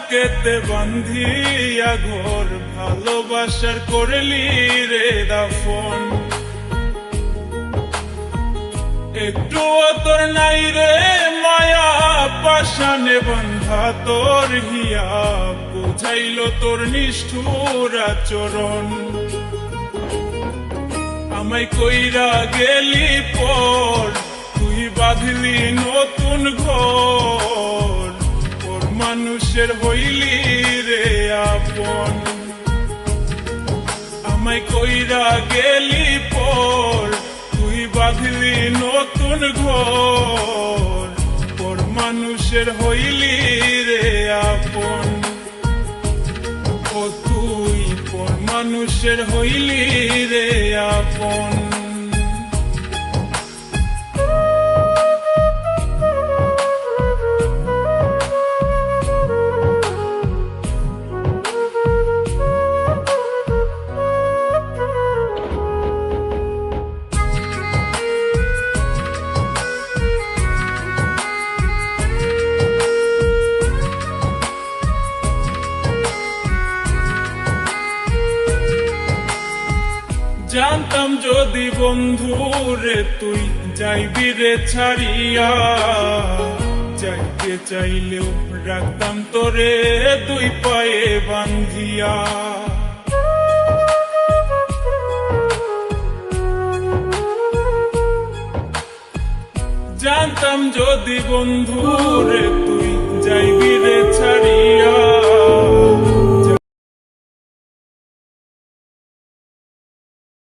বুকেতে বান্ধিয়া ঘর, ভালোবাসার করলি রে দাফন। একটু তোর নাই রে মায়া, পাশানে বন্ধা তোর হিয়া, বুঝাইল তোর নিষ্ঠুর আচরণ। আমায় কইরা গেলি পর, তুই বাঁধলি নতুন ঘর, ওর মানুষের হইলি রে আপন। আমায় কইরা গেলি পর, তুই বাঁধলি নতুন ঘর, ওর মানুষের হইলি রে আপন। ও তুই পর মানুষের হইলি রে আপন। জানতাম যদি বন্ধু রে তুই যাইবি রে ছাড়িয়া, যাইতে চাইলেও রাখতাম তোরে দুই পায়ে বান্ধিয়া। জানতাম যদি বন্ধু রে তুই যাইবি রে ছাড়িয়া,